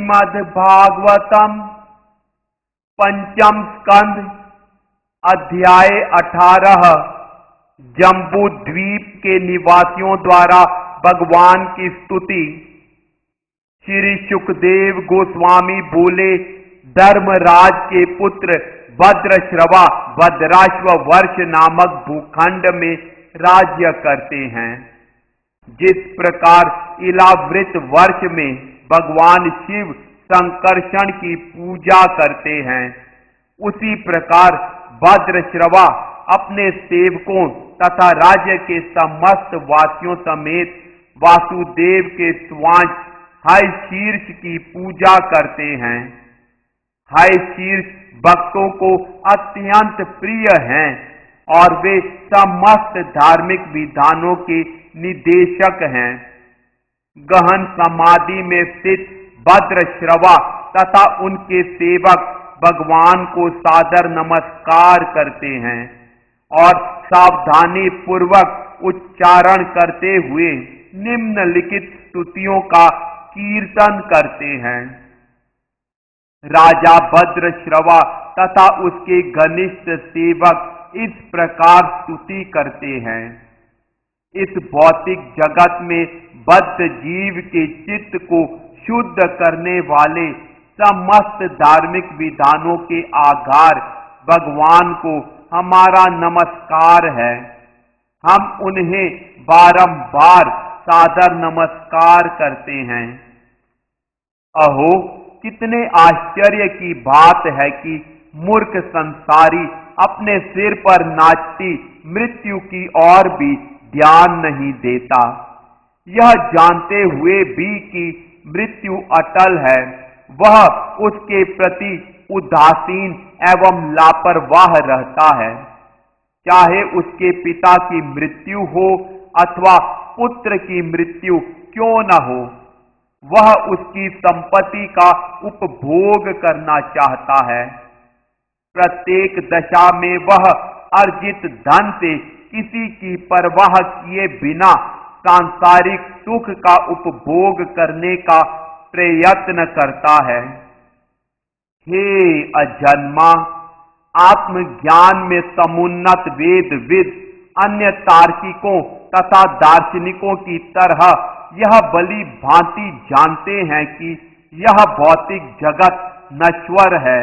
श्रीमद्भागवतम पंचम स्कंध अध्याय 18 जम्बू द्वीप के निवासियों द्वारा भगवान की स्तुति। श्री सुखदेव गोस्वामी बोले, धर्मराज के पुत्र भद्रश्रवा भद्राश्व वर्ष नामक भूखंड में राज्य करते हैं। जिस प्रकार इलावृत वर्ष में भगवान शिव संकर्षण की पूजा करते हैं, उसी प्रकार भद्रश्रवा अपने सेवकों तथा राज्य के समस्त वासियों समेत वासुदेव के स्वांश हय शीर्ष की पूजा करते हैं। हय शीर्ष भक्तों को अत्यंत प्रिय हैं और वे समस्त धार्मिक विधानों के निदेशक हैं। गहन समाधि में स्थित भद्रश्रवा तथा उनके सेवक भगवान को सादर नमस्कार करते हैं और सावधानी पूर्वक उच्चारण करते हुए निम्नलिखित स्तुतियों का कीर्तन करते हैं। राजा भद्रश्रवा तथा उसके घनिष्ठ सेवक इस प्रकार स्तुति करते हैं। इस भौतिक जगत में बद्ध जीव के चित्त को शुद्ध करने वाले समस्त धार्मिक विधानों के आधार भगवान को हमारा नमस्कार है। हम उन्हें बारंबार सादर नमस्कार करते हैं। अहो, कितने आश्चर्य की बात है कि मूर्ख संसारी अपने सिर पर नाचती मृत्यु की ओर भी ध्यान नहीं देता, यह जानते हुए भी कि मृत्यु अटल है। वह उसके प्रति उदासीन एवं लापरवाह रहता है। चाहे उसके पिता की मृत्यु हो अथवा पुत्र की मृत्यु क्यों न हो, वह उसकी संपत्ति का उपभोग करना चाहता है। प्रत्येक दशा में वह अर्जित धन से किसी की परवाह किए बिना सांसारिक सुख का उपभोग करने का प्रयत्न करता है। हे अजन्मा, आत्मज्ञान में समुन्नत वेदविद अन्य तार्किकों तथा दार्शनिकों की तरह यह भली भांति जानते हैं कि यह भौतिक जगत नश्वर है।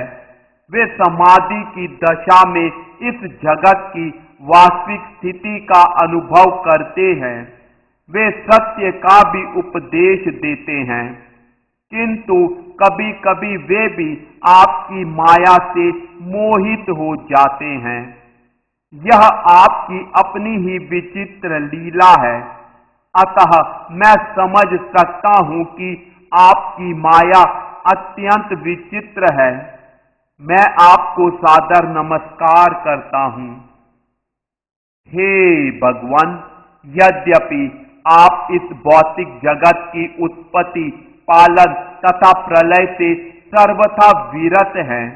वे समाधि की दशा में इस जगत की वास्तविक स्थिति का अनुभव करते हैं। वे सत्य का भी उपदेश देते हैं, किंतु कभी कभी वे भी आपकी माया से मोहित हो जाते हैं। यह आपकी अपनी ही विचित्र लीला है। अतः मैं समझ सकता हूं कि आपकी माया अत्यंत विचित्र है। मैं आपको सादर नमस्कार करता हूं। हे भगवान, यद्यपि आप इस भौतिक जगत की उत्पत्ति, पालन तथा प्रलय से सर्वथा विरत हैं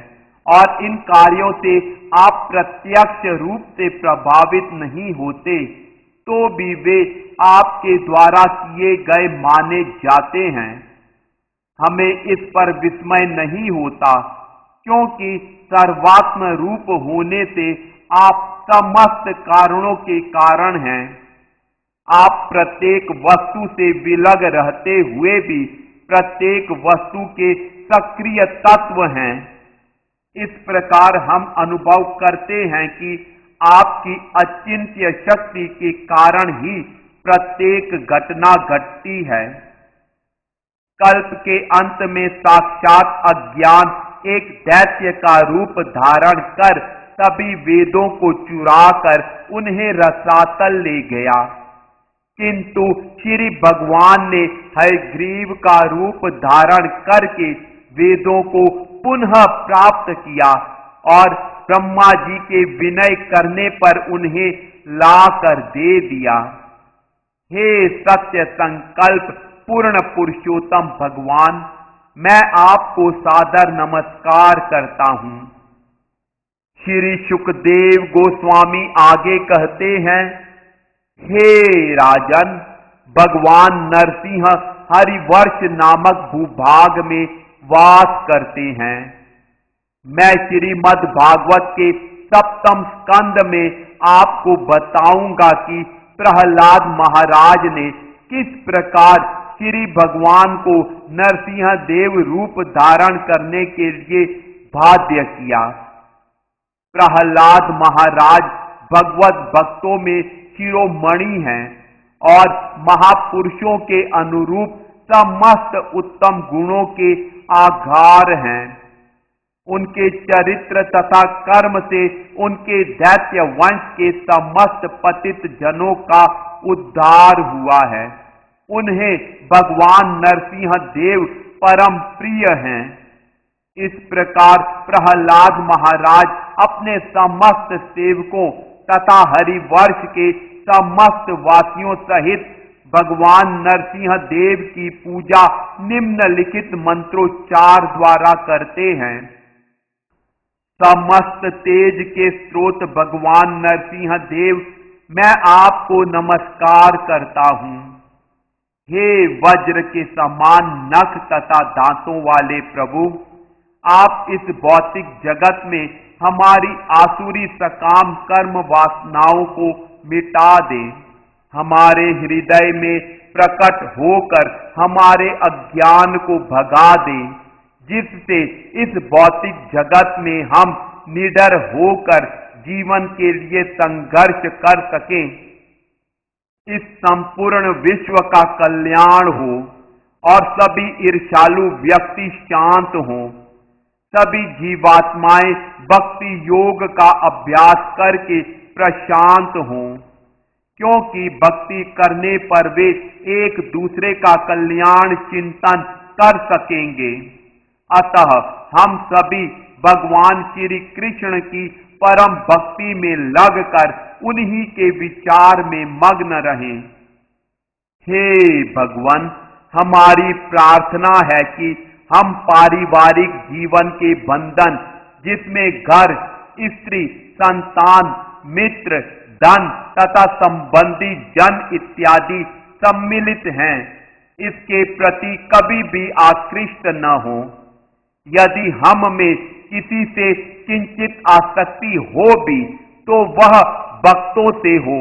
और इन कार्यों से आप प्रत्यक्ष रूप से प्रभावित नहीं होते, तो भी वे आपके द्वारा किए गए माने जाते हैं। हमें इस पर विस्मय नहीं होता, क्योंकि सर्वात्म रूप होने से आप समस्त कारणों के कारण हैं। आप प्रत्येक वस्तु से विलग रहते हुए भी प्रत्येक वस्तु के सक्रिय तत्व हैं। इस प्रकार हम अनुभव करते हैं कि आपकी अचिंत्य शक्ति के कारण ही प्रत्येक घटना घटती है। कल्प के अंत में साक्षात अज्ञान एक दैत्य का रूप धारण कर सभी वेदों को चुराकर उन्हें रसातल ले गया। किंतु श्री भगवान ने हयग्रीव का रूप धारण करके वेदों को पुनः प्राप्त किया और ब्रह्मा जी के विनय करने पर उन्हें लाकर दे दिया। हे सत्य संकल्प पूर्ण पुरुषोत्तम भगवान, मैं आपको सादर नमस्कार करता हूं। श्री सुखदेव गोस्वामी आगे कहते हैं, हे राजन, भगवान नरसिंह हरिवर्ष नामक भूभाग में वास करते हैं। मैं श्रीमद् भागवत के सप्तम स्कंद में आपको बताऊंगा कि प्रहलाद महाराज ने किस प्रकार श्री भगवान को नरसिंह देव रूप धारण करने के लिए बाध्य किया। प्रहलाद महाराज भगवत भक्तों में शिरोमणि हैं और महापुरुषों के अनुरूप समस्त उत्तम गुणों के आधार हैं। उनके चरित्र तथा कर्म से उनके दैत्य वंश के समस्त पतित जनों का उद्धार हुआ है। उन्हें भगवान नरसिंह देव परम प्रिय हैं। इस प्रकार प्रहलाद महाराज अपने समस्त सेवकों तथा हरिवर्ष के समस्त वासियों सहित भगवान नरसिंह देव की पूजा निम्नलिखित मंत्रोच्चार द्वारा करते हैं। समस्त तेज के स्रोत भगवान नरसिंह देव, मैं आपको नमस्कार करता हूं। हे वज्र के समान नख तथा दांतों वाले प्रभु, आप इस भौतिक जगत में हमारी आसुरी सकाम कर्म वासनाओं को मिटा दें। हमारे हृदय में प्रकट होकर हमारे अज्ञान को भगा दें, जिससे इस भौतिक जगत में हम निडर होकर जीवन के लिए संघर्ष कर सकें। इस संपूर्ण विश्व का कल्याण हो और सभी ईर्ष्यालु व्यक्ति शांत हों। सभी जीवात्माएं भक्ति योग का अभ्यास करके प्रशांत हों, क्योंकि भक्ति करने पर वे एक दूसरे का कल्याण चिंतन कर सकेंगे। अतः हम सभी भगवान श्री कृष्ण की परम भक्ति में लगकर उन्हीं के विचार में मग्न रहें। हे भगवान, हमारी प्रार्थना है कि हम पारिवारिक जीवन के बंधन, जिसमें घर, स्त्री, संतान, मित्र, धन तथा संबंधी जन इत्यादि सम्मिलित हैं, इसके प्रति कभी भी आकृष्ट न हो। यदि हम में किसी से किंचित आसक्ति हो भी, तो वह भक्तों से हो,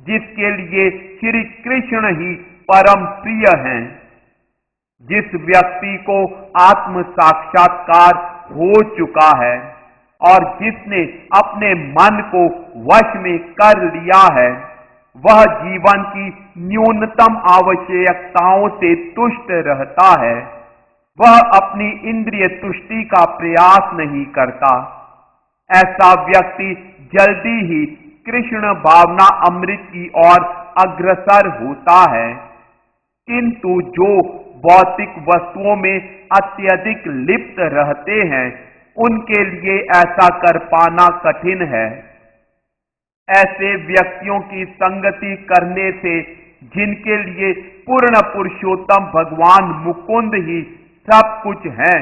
जिसके लिए श्री कृष्ण ही परम प्रिय हैं। जिस व्यक्ति को आत्म साक्षात्कार हो चुका है और जिसने अपने मन को वश में कर लिया है, वह जीवन की न्यूनतम आवश्यकताओं से तुष्ट रहता है। वह अपनी इंद्रिय तुष्टि का प्रयास नहीं करता। ऐसा व्यक्ति जल्दी ही कृष्ण भावना अमृत की ओर अग्रसर होता है। किंतु जो भौतिक वस्तुओं में अत्यधिक लिप्त रहते हैं, उनके लिए ऐसा कर पाना कठिन है। ऐसे व्यक्तियों की संगति करने से, जिनके लिए पूर्ण पुरुषोत्तम भगवान मुकुंद ही सब कुछ है,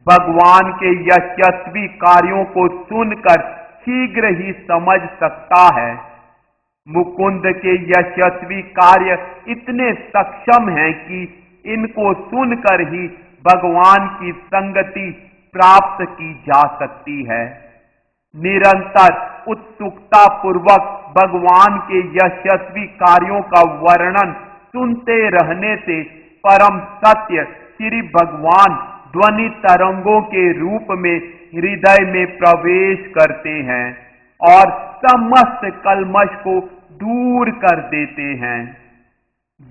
भगवान के यशस्वी कार्यों को सुनकर शीघ्र ही समझ सकता है। मुकुंद के यशस्वी कार्य इतने सक्षम हैं कि इनको सुनकर ही भगवान की संगति प्राप्त की जा सकती है। निरंतर उत्सुकता पूर्वक भगवान के यशस्वी कार्यों का वर्णन सुनते रहने से परम सत्य श्री भगवान ध्वनि तरंगों के रूप में हृदय में प्रवेश करते हैं और समस्त कलमश को दूर कर देते हैं।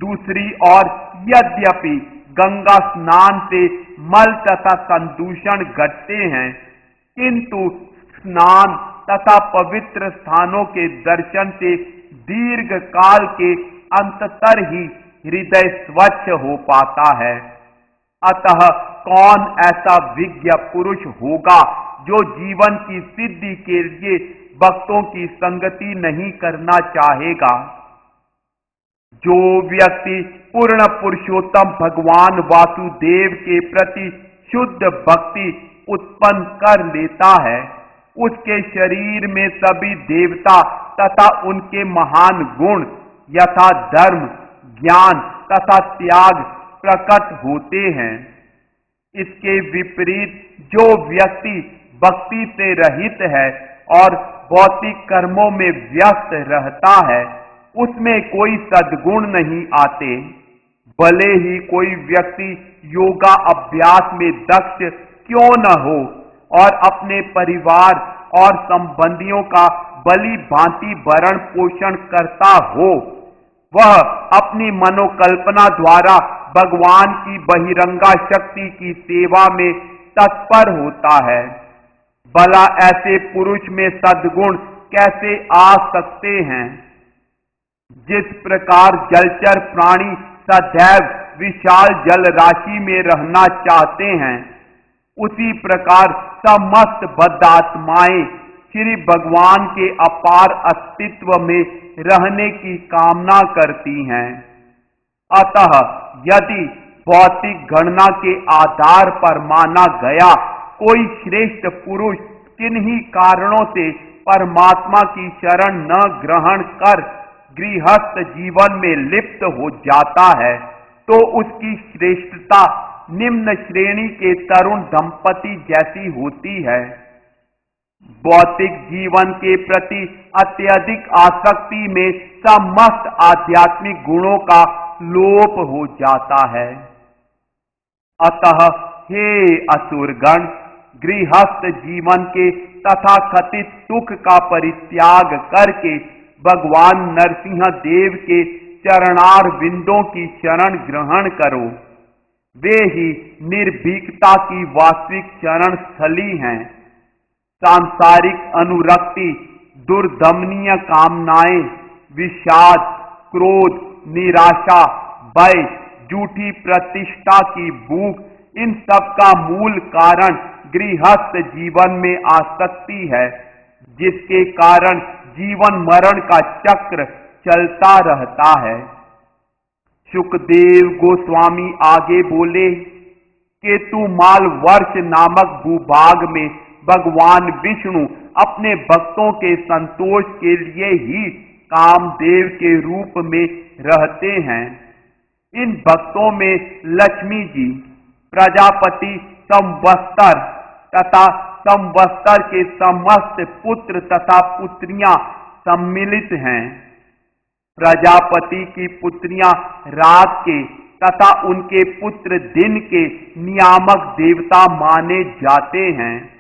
दूसरी ओर यद्यपि गंगा स्नान से मल तथा संदूषण घटते हैं, किंतु स्नान तथा पवित्र स्थानों के दर्शन से दीर्घ काल के अंततर ही हृदय स्वच्छ हो पाता है। अतः कौन ऐसा विज्ञ पुरुष होगा जो जीवन की सिद्धि के लिए भक्तों की संगति नहीं करना चाहेगा। जो व्यक्ति पूर्ण पुरुषोत्तम भगवान वासुदेव के प्रति शुद्ध भक्ति उत्पन्न कर लेता है, उसके शरीर में सभी देवता तथा उनके महान गुण यथा धर्म, ज्ञान तथा त्याग प्रकट होते हैं। इसके विपरीत जो व्यक्ति भक्ति से रहित है और भौतिक कर्मों में व्यस्त रहता है, उसमें कोई सद्गुण नहीं आते। भले ही कोई व्यक्ति योगा अभ्यास में दक्ष क्यों न हो और अपने परिवार और संबंधियों का भली भांति भरण पोषण करता हो, वह अपनी मनोकल्पना द्वारा भगवान की बहिरंगा शक्ति की सेवा में तत्पर होता है। भला ऐसे पुरुष में सद्गुण कैसे आ सकते हैं? जिस प्रकार जलचर प्राणी सदैव विशाल जल राशि में रहना चाहते हैं, उसी प्रकार समस्त बद्धात्माएं श्री भगवान के अपार अस्तित्व में रहने की कामना करती हैं। अतः यदि भौतिक गणना के आधार पर माना गया कोई श्रेष्ठ पुरुष किन्हीं कारणों से परमात्मा की शरण न ग्रहण कर गृहस्थ जीवन में लिप्त हो जाता है, तो उसकी श्रेष्ठता निम्न श्रेणी के तरुण दंपति जैसी होती है। भौतिक जीवन के प्रति अत्यधिक आसक्ति में समस्त आध्यात्मिक गुणों का लोप हो जाता है। अतः हे असुरगण, गृहस्थ जीवन के तथा कथित सुख का परित्याग करके भगवान नरसिंह देव के चरणार बिंदों की शरण ग्रहण करो। वे ही निर्भीकता की वास्तविक शरण स्थली हैं। सांसारिक अनुरक्ति, दुर्दमनीय कामनाएं, विषाद, क्रोध, निराशा, भय, झूठी प्रतिष्ठा की भूख, इन सब का मूल कारण गृहस्थ जीवन में आसक्ति है, जिसके कारण जीवन मरण का चक्र चलता रहता है। सुखदेव गोस्वामी आगे बोले, केतुमाल वर्ष नामक भूभाग में भगवान विष्णु अपने भक्तों के संतोष के लिए ही कामदेव के रूप में रहते हैं। इन भक्तों में लक्ष्मी जी, प्रजापति संवत्सर तथा संवत्सर के समस्त पुत्र तथा पुत्रियां सम्मिलित हैं। प्रजापति की पुत्रियां रात के तथा उनके पुत्र दिन के नियामक देवता माने जाते हैं।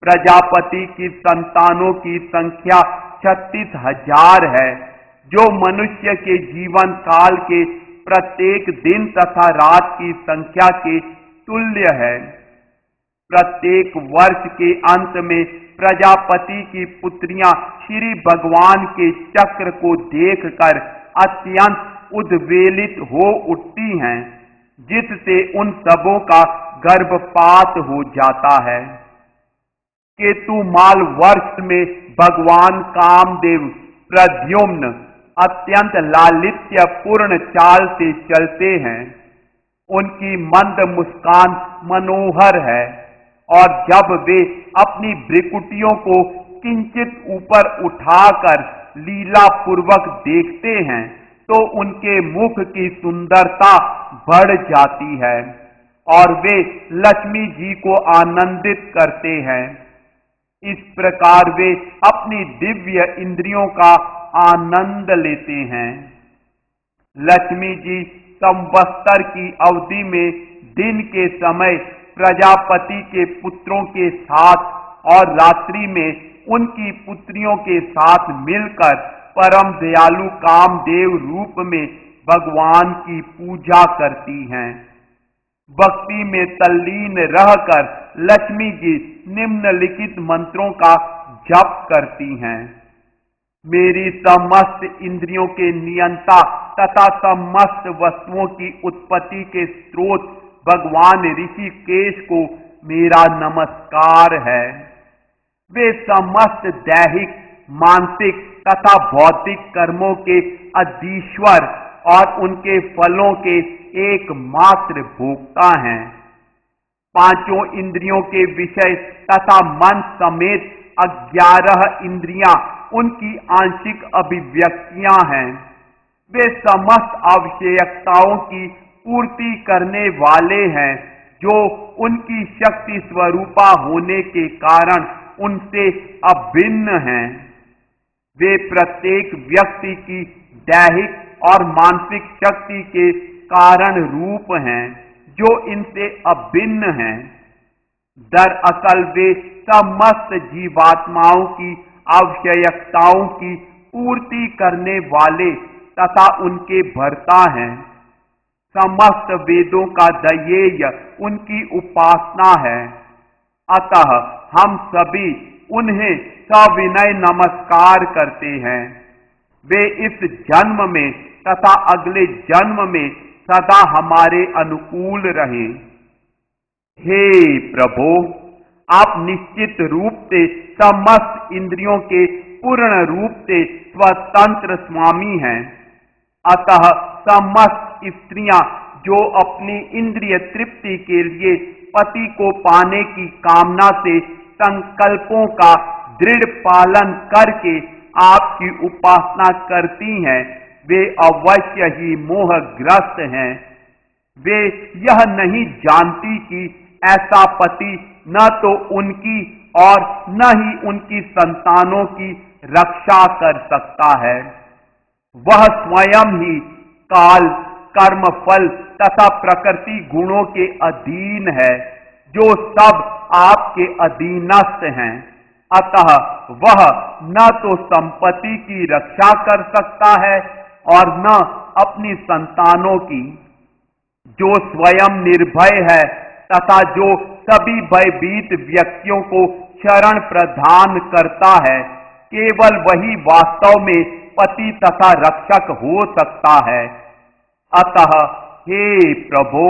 प्रजापति की संतानों की संख्या 36,000 है, जो मनुष्य के जीवन काल के प्रत्येक दिन तथा रात की संख्या के तुल्य है। प्रत्येक वर्ष के अंत में प्रजापति की पुत्रियां श्री भगवान के चक्र को देखकर अत्यंत उद्वेलित हो उठती हैं, जिससे उन सबों का गर्भपात हो जाता है। केतुमाल वर्ष में भगवान कामदेव प्रद्युम्न अत्यंत लालित्य पूर्ण चाल से चलते हैं। उनकी मंद मुस्कान मनोहर है और जब वे अपनी भ्रिकुटियों को किंचित ऊपर उठाकर लीला पूर्वक देखते हैं, तो उनके मुख की सुंदरता बढ़ जाती है और वे लक्ष्मी जी को आनंदित करते हैं। इस प्रकार वे अपनी दिव्य इंद्रियों का आनंद लेते हैं। लक्ष्मी जी संवत्सर की अवधि में दिन के समय प्रजापति के पुत्रों के साथ और रात्रि में उनकी पुत्रियों के साथ मिलकर परम दयालु कामदेव रूप में भगवान की पूजा करती हैं। भक्ति में तल्लीन रहकर लक्ष्मी जी निम्नलिखित मंत्रों का जप करती हैं। मेरी समस्त इंद्रियों के नियंता तथा समस्त वस्तुओं की उत्पत्ति के स्रोत भगवान ऋषिकेश को मेरा नमस्कार है। वे समस्त दैहिक, मानसिक तथा भौतिक कर्मों के अधीश्वर और उनके फलों के एकमात्र भोक्ता हैं। पांचों इंद्रियों के विषय तथा मन समेत 11 इंद्रियां उनकी आंशिक अभिव्यक्तियां हैं। वे समस्त आवश्यकताओं की पूर्ति करने वाले हैं, जो उनकी शक्ति स्वरूपा होने के कारण उनसे अभिन्न हैं। वे प्रत्येक व्यक्ति की दैहिक और मानसिक शक्ति के कारण रूप हैं, जो इनसे अभिन्न हैं। दरअसल वे समस्त जीवात्माओं की आवश्यकताओं की पूर्ति करने वाले तथा उनके भर्ता हैं। समस्त वेदों का ध्येय उनकी उपासना है। अतः हम सभी उन्हें सविनय नमस्कार करते हैं। वे इस जन्म में तथा अगले जन्म में सदा हमारे अनुकूल रहें। हे प्रभु, आप निश्चित रूप से समस्त इंद्रियों के पूर्ण रूप से स्वतंत्र स्वामी हैं। अतः समस्त स्त्रियां जो अपनी इंद्रिय तृप्ति के लिए पति को पाने की कामना से संकल्पों का दृढ़ पालन करके आपकी उपासना करती हैं, वे अवश्य ही मोहग्रस्त हैं। वे यह नहीं जानती कि ऐसा पति न तो उनकी और न ही उनकी संतानों की रक्षा कर सकता है। वह स्वयं ही काल, कर्म फल तथा प्रकृति गुणों के अधीन है, जो सब आपके अधीनस्थ हैं। अतः वह न तो संपत्ति की रक्षा कर सकता है और न अपनी संतानों की। जो स्वयं निर्भय है तथा जो सभी भयभीत व्यक्तियों को शरण प्रदान करता है, केवल वही वास्तव में पति तथा रक्षक हो सकता है। अतः हे प्रभु,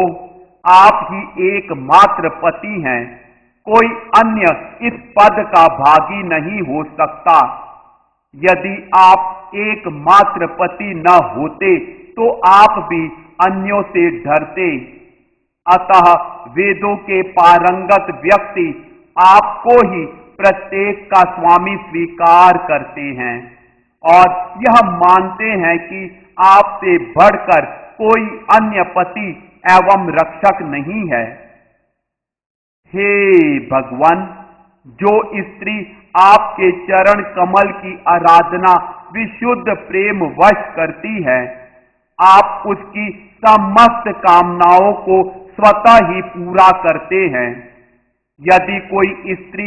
आप ही एकमात्र पति हैं। कोई अन्य इस पद का भागी नहीं हो सकता। यदि आप एकमात्र पति न होते तो आप भी अन्यों से डरते। अतः वेदों के पारंगत व्यक्ति आपको ही प्रत्येक का स्वामी स्वीकार करते हैं और यह मानते हैं कि आपसे बढ़कर कोई अन्य पति एवं रक्षक नहीं है। हे भगवान, जो स्त्री आपके चरण कमल की आराधना विशुद्ध प्रेम वश करती है, आप उसकी समस्त कामनाओं को स्वतः ही पूरा करते हैं। यदि कोई स्त्री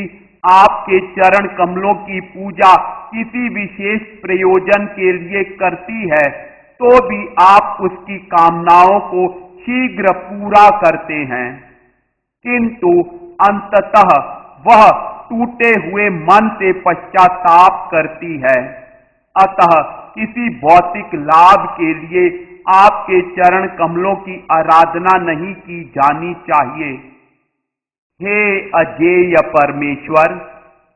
आपके चरण कमलों की पूजा किसी विशेष प्रयोजन के लिए करती है, तो भी आप उसकी कामनाओं को शीघ्र पूरा करते हैं। किंतु अंततः वह टूटे हुए मन से पश्चाताप करती है। अतः किसी भौतिक लाभ के लिए आपके चरण कमलों की आराधना नहीं की जानी चाहिए। हे अजेय परमेश्वर,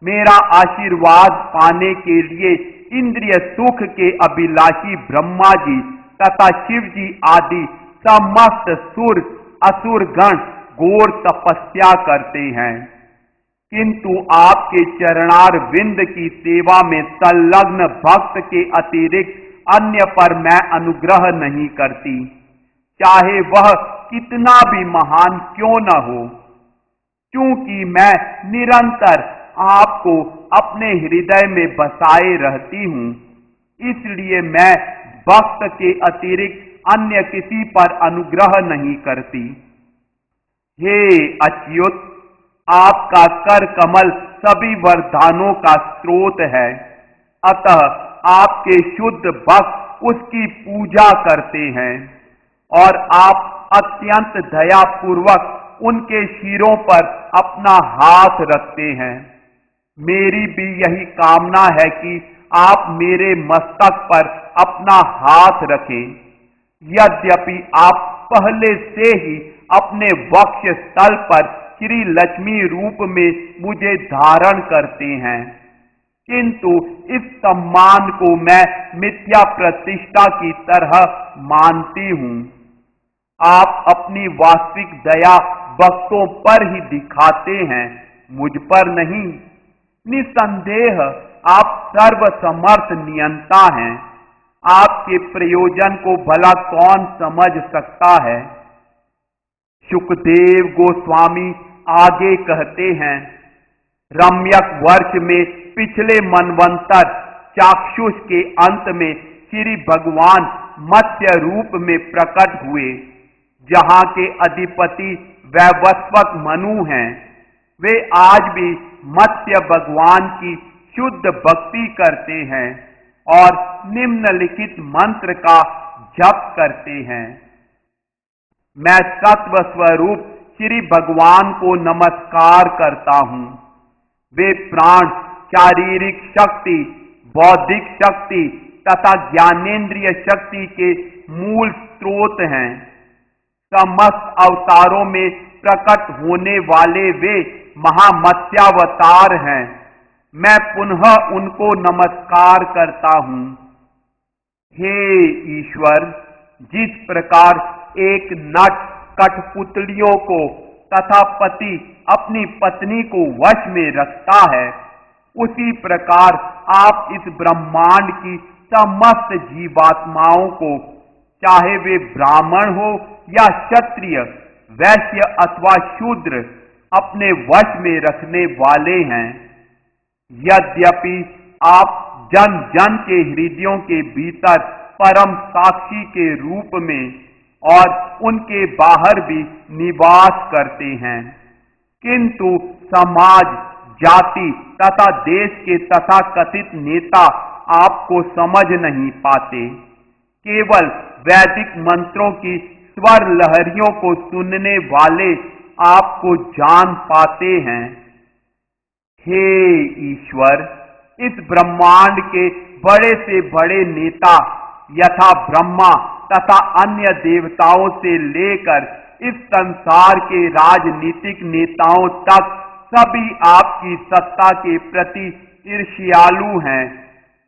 मेरा आशीर्वाद पाने के लिए इंद्रिय सुख के अभिलाषी ब्रह्मा जी तथा शिव जी आदि समस्त सुर असुर गण घोर तपस्या करते हैं, किंतु आपके चरणार विंद की सेवा में संलग्न भक्त के अतिरिक्त अन्य पर मैं अनुग्रह नहीं करती, चाहे वह कितना भी महान क्यों न हो। क्योंकि मैं निरंतर आपको अपने हृदय में बसाए रहती हूं, इसलिए मैं भक्त के अतिरिक्त अन्य किसी पर अनुग्रह नहीं करती। हे अच्युत, आपका कर कमल सभी वरदानों का स्रोत है। अतः आपके शुद्ध भक्त उसकी पूजा करते हैं और आप अत्यंत दयापूर्वक उनके शिरों पर अपना हाथ रखते हैं। मेरी भी यही कामना है कि आप मेरे मस्तक पर अपना हाथ रखें। यद्यपि आप पहले से ही अपने वक्ष स्थल पर श्री लक्ष्मी रूप में मुझे धारण करते हैं, किंतु इस सम्मान को मैं मिथ्या प्रतिष्ठा की तरह मानती हूं। आप अपनी वास्तविक दया भक्तों पर ही दिखाते हैं, मुझ पर नहीं। निसंदेह आप सर्वसमर्थ नियंता हैं। आपके प्रयोजन को भला कौन समझ सकता है। सुखदेव गोस्वामी आगे कहते हैं, रम्यक वर्ष में पिछले मनवंतर चाक्षुष के अंत में श्री भगवान मत्स्य रूप में प्रकट हुए। जहां के अधिपति वैवस्वत मनु हैं, वे आज भी मत्स्य भगवान की शुद्ध भक्ति करते हैं और निम्नलिखित मंत्र का जप करते हैं। मैं सत्व स्वरूप श्री भगवान को नमस्कार करता हूं। वे प्राण, शारीरिक शक्ति, बौद्धिक शक्ति तथा ज्ञानेन्द्रिय शक्ति के मूल स्रोत हैं। समस्त अवतारों में प्रकट होने वाले वे महामत्स्यावतार हैं। मैं पुनः उनको नमस्कार करता हूं। हे ईश्वर, जिस प्रकार एक नट कठपुतलियों को तथा पति अपनी पत्नी को वश में रखता है, उसी प्रकार आप इस ब्रह्मांड की समस्त जीवात्माओं को, चाहे वे ब्राह्मण हो या क्षत्रिय, वैश्य अथवा शूद्र, अपने वश में रखने वाले हैं। यद्यपि आप जन जन के हृदयों के भीतर परम साक्षी के रूप में और उनके बाहर भी निवास करते हैं, किंतु समाज, जाति तथा देश के तथाकथित नेता आपको समझ नहीं पाते। केवल वैदिक मंत्रों की स्वर लहरियों को सुनने वाले आपको जान पाते हैं। हे ईश्वर, इस ब्रह्मांड के बड़े से बड़े नेता यथा ब्रह्मा तथा अन्य देवताओं से लेकर इस संसार के राजनीतिक नेताओं तक सभी आपकी सत्ता के प्रति ईर्ष्यालु हैं,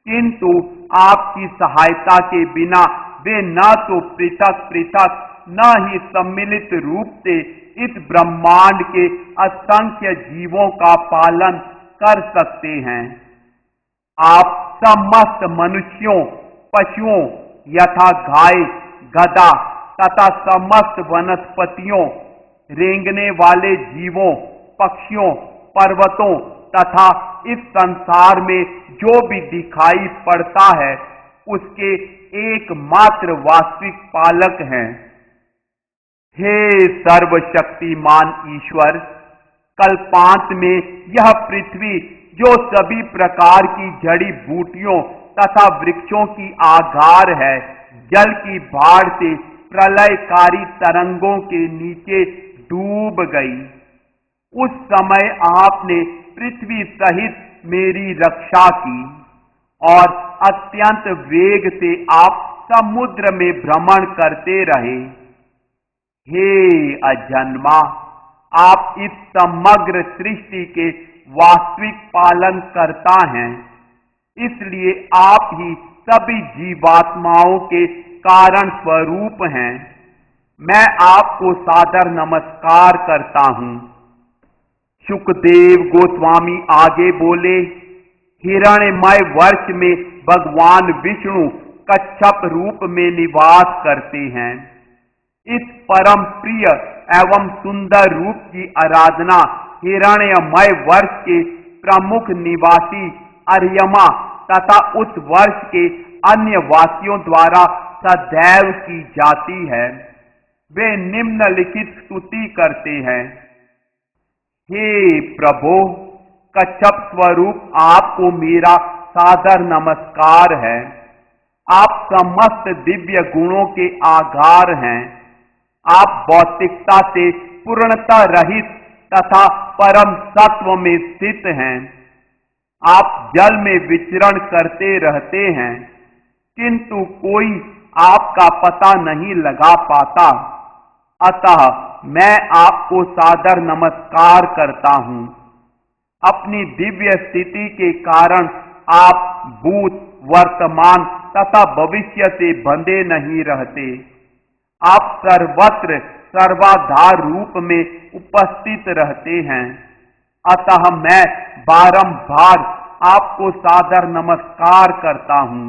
किंतु आपकी सहायता के बिना वे न तो पृथक पृथक न ही सम्मिलित रूप से इस ब्रह्मांड के असंख्य जीवों का पालन कर सकते हैं। आप समस्त मनुष्यों, पशुओं यथा गाय, गधा तथा समस्त वनस्पतियों, रेंगने वाले जीवों, पक्षियों, पर्वतों तथा इस संसार में जो भी दिखाई पड़ता है, उसके एकमात्र वास्तविक पालक हैं। हे सर्वशक्तिमान ईश्वर, कल्पांत में यह पृथ्वी जो सभी प्रकार की जड़ी बूटियों तथा वृक्षों की आगार है, जल की बाढ़ से प्रलयकारी तरंगों के नीचे डूब गई। उस समय आपने पृथ्वी सहित मेरी रक्षा की और अत्यंत वेग से आप समुद्र में भ्रमण करते रहे। हे अजन्मा, आप इस समग्र सृष्टि के वास्तविक पालन करता हैं, इसलिए आप ही सभी जीवात्माओं के कारण स्वरूप हैं। मैं आपको सादर नमस्कार करता हूं। सुखदेव गोस्वामी आगे बोले, हिरण्यमय वर्ष में भगवान विष्णु कच्छप रूप में निवास करते हैं। इस परम प्रिय एवं सुंदर रूप की आराधना हिरण्यमय वर्ष के प्रमुख निवासी अर्यमा तथा उस वर्ष के अन्य वासियों द्वारा सदैव की जाती है। वे निम्नलिखित स्तुति करते हैं। हे प्रभो, कच्छप स्वरूप आपको मेरा सादर नमस्कार है। आप समस्त दिव्य गुणों के आधार हैं। आप भौतिकता से पूर्णता रहित तथा परम सत्व में स्थित हैं। आप जल में विचरण करते रहते हैं, किंतु कोई आपका पता नहीं लगा पाता। अतः मैं आपको सादर नमस्कार करता हूं। अपनी दिव्य स्थिति के कारण आप भूत, वर्तमान तथा भविष्य से बंधे नहीं रहते। आप सर्वत्र सर्वाधार रूप में उपस्थित रहते हैं। अतः मैं बारंबार आपको सादर नमस्कार करता हूं।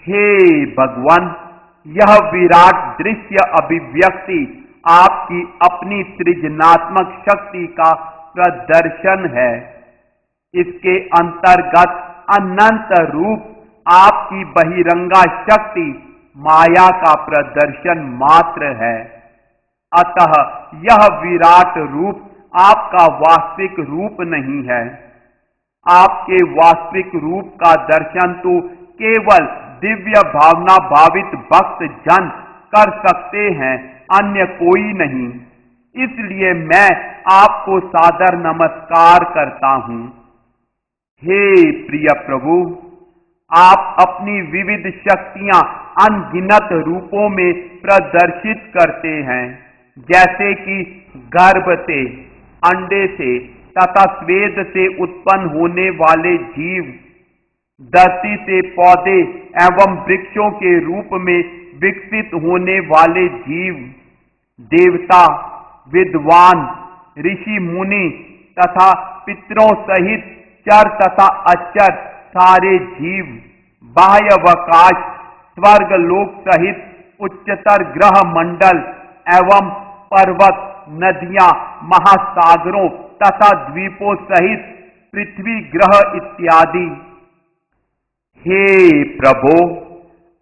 हे भगवान, यह विराट दृश्य अभिव्यक्ति आपकी अपनी सृजनात्मक शक्ति का प्रदर्शन है। इसके अंतर्गत अनंत रूप आपकी बहिरंगा शक्ति माया का प्रदर्शन मात्र है। अतः यह विराट रूप आपका वास्तविक रूप नहीं है। आपके वास्तविक रूप का दर्शन तो केवल दिव्य भावना भावित भक्त जन कर सकते हैं, अन्य कोई नहीं। इसलिए मैं आपको सादर नमस्कार करता हूं। हे प्रिय प्रभु, आप अपनी विविध शक्तियां अनगिनत रूपों में प्रदर्शित करते हैं, जैसे कि गर्भ से, अंडे से तथा स्वेद से उत्पन्न होने वाले जीव, धरती से पौधे एवं वृक्षों के रूप में विकसित होने वाले जीव, देवता, विद्वान, ऋषि मुनि तथा पितरों सहित चर तथा अचर सारे जीव, बाह्यावकाश, स्वर्ग लोक सहित उच्चतर ग्रह मंडल एवं पर्वत, नदियां, महासागरों तथा द्वीपों सहित पृथ्वी ग्रह इत्यादि। हे प्रभो,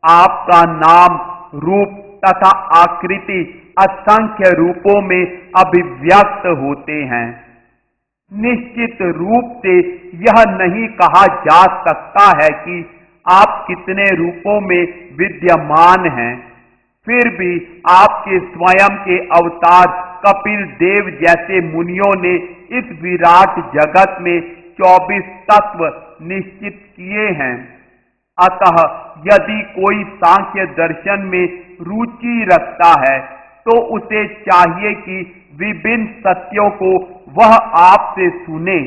आपका नाम, रूप तथा आकृति असंख्य रूपों में अभिव्यक्त होते हैं। निश्चित रूप से यह नहीं कहा जा सकता है कि आप कितने रूपों में विद्यमान हैं। फिर भी आपके स्वयं के अवतार कपिल देव जैसे मुनियों ने इस विराट जगत में 24 तत्व निश्चित किए हैं। अतः यदि कोई सांख्य दर्शन में रुचि रखता है तो उसे चाहिए कि विभिन्न सत्यों को वह आपसे सुने।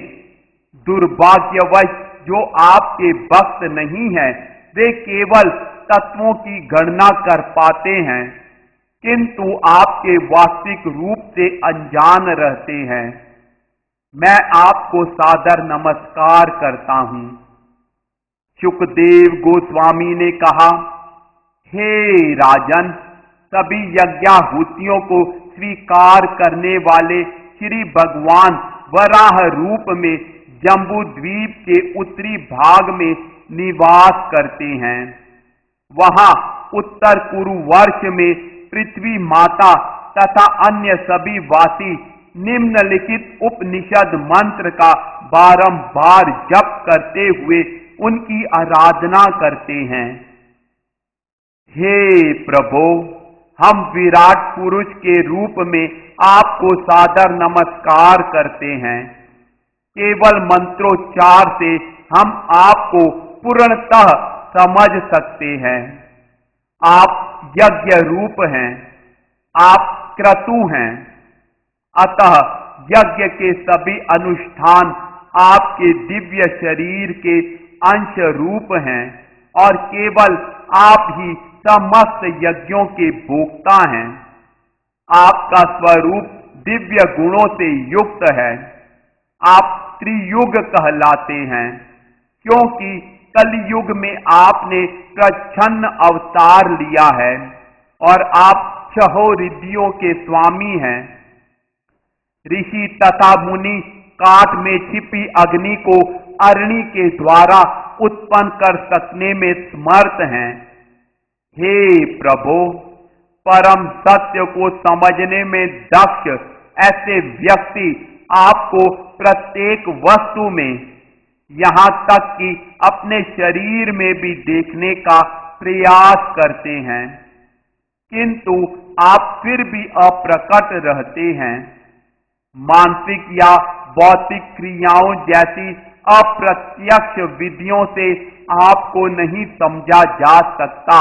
दुर्भाग्यवश जो आपके भक्त नहीं हैं, वे केवल तत्वों की गणना कर पाते हैं, किंतु आपके वास्तविक रूप से अनजान रहते हैं। मैं आपको सादर नमस्कार करता हूं। सुखदेव गोस्वामी ने कहा, हे राजन, सभी यज्ञाहुतियों को स्वीकार करने वाले श्री भगवान वराह रूप में जम्बू द्वीप के उत्तरी भाग में निवास करते हैं। वहां उत्तर कुरु वर्ष में पृथ्वी माता तथा अन्य सभी वासी निम्नलिखित उपनिषद मंत्र का बारंबार जप करते हुए उनकी आराधना करते हैं। हे प्रभो, हम विराट पुरुष के रूप में आपको सादर नमस्कार करते हैं। केवल मंत्रोच्चार से हम आपको पूर्णतः समझ सकते हैं। आप यज्ञ रूप हैं, आप क्रतु हैं। अतः यज्ञ के सभी अनुष्ठान आपके दिव्य शरीर के अंश रूप हैं और केवल आप ही समस्त यज्ञों के भोक्ता हैं। आपका स्वरूप दिव्य गुणों से युक्त है। आप त्रियुग कहलाते हैं, क्योंकि कलयुग में आपने प्रच्छन्न अवतार लिया है और आप 6 रिद्धियों के स्वामी हैं। ऋषि तथा मुनि काठ में छिपी अग्नि को अग्नि के द्वारा उत्पन्न कर सकने में समर्थ हैं। हे प्रभो, परम सत्य को समझने में दक्ष ऐसे व्यक्ति आपको प्रत्येक वस्तु में, यहां तक कि अपने शरीर में भी देखने का प्रयास करते हैं, किंतु आप फिर भी अप्रकट रहते हैं। मानसिक या भौतिक क्रियाओं जैसी अप्रत्यक्ष विधियों से आपको नहीं समझा जा सकता।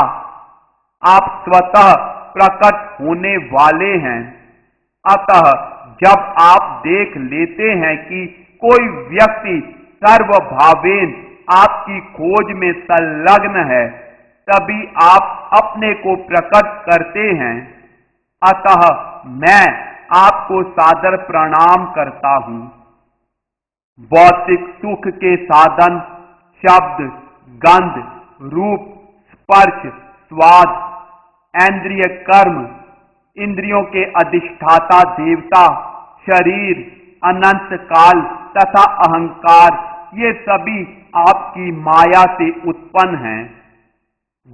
आप स्वतः प्रकट होने वाले हैं। अतः जब आप देख लेते हैं कि कोई व्यक्ति सर्वभावेन आपकी खोज में संलग्न है, तभी आप अपने को प्रकट करते हैं। अतः मैं आपको सादर प्रणाम करता हूं। भौतिक सुख के साधन शब्द, गंध, रूप, स्पर्श, स्वाद, इंद्रिय कर्म, इंद्रियों के अधिष्ठाता देवता, शरीर, अनंत काल तथा अहंकार, ये सभी आपकी माया से उत्पन्न हैं।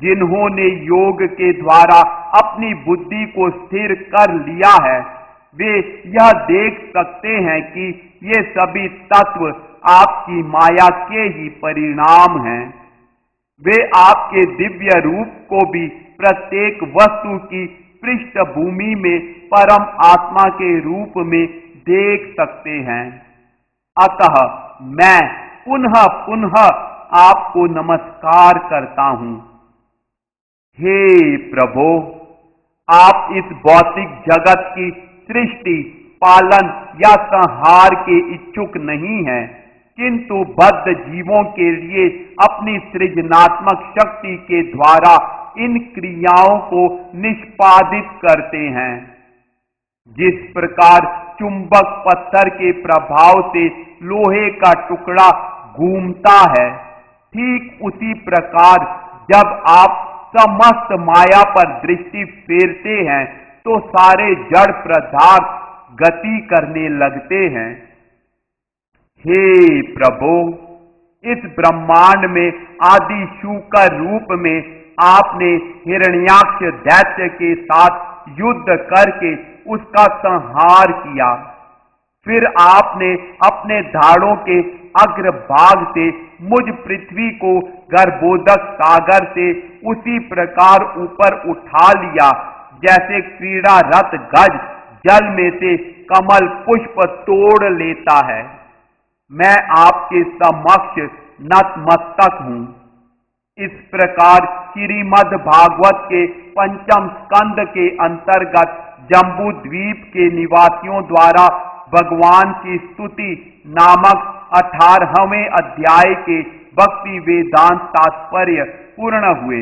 जिन्होंने योग के द्वारा अपनी बुद्धि को स्थिर कर लिया है, वे यह देख सकते हैं कि ये सभी तत्व आपकी माया के ही परिणाम हैं। वे आपके दिव्य रूप को भी प्रत्येक वस्तु की पृष्ठभूमि में परम आत्मा के रूप में देख सकते हैं। अतः मैं पुनः पुनः आपको नमस्कार करता हूं। हे प्रभो, आप इस भौतिक जगत की सृष्टि, पालन या संहार के इच्छुक नहीं हैं, किंतु बद्ध जीवों के लिए अपनी सृजनात्मक शक्ति के द्वारा इन क्रियाओं को निष्पादित करते हैं। जिस प्रकार चुंबक पत्थर के प्रभाव से लोहे का टुकड़ा घूमता है, ठीक उसी प्रकार जब आप समस्त माया पर दृष्टि फेरते हैं तो सारे जड़ पदार्थ गति करने लगते हैं। हे प्रभु, इस ब्रह्मांड में आदि शूकर रूप में आपने हिरण्याक्ष दैत्य के साथ युद्ध करके उसका संहार किया। फिर आपने अपने धाड़ों के अग्रभाग से मुझ पृथ्वी को गर्भोदक सागर से उसी प्रकार ऊपर उठा लिया जैसे क्रीड़ा रत गज जल में से कमल पुष्प तोड़ लेता है। मैं आपके समक्ष नतमस्तक हूं। इस प्रकार श्रीमद् भागवत के पंचम स्कंद के अंतर्गत जम्बू द्वीप के निवासियों द्वारा भगवान की स्तुति नामक 18वें अध्याय के भक्ति वेदांत तात्पर्य पूर्ण हुए।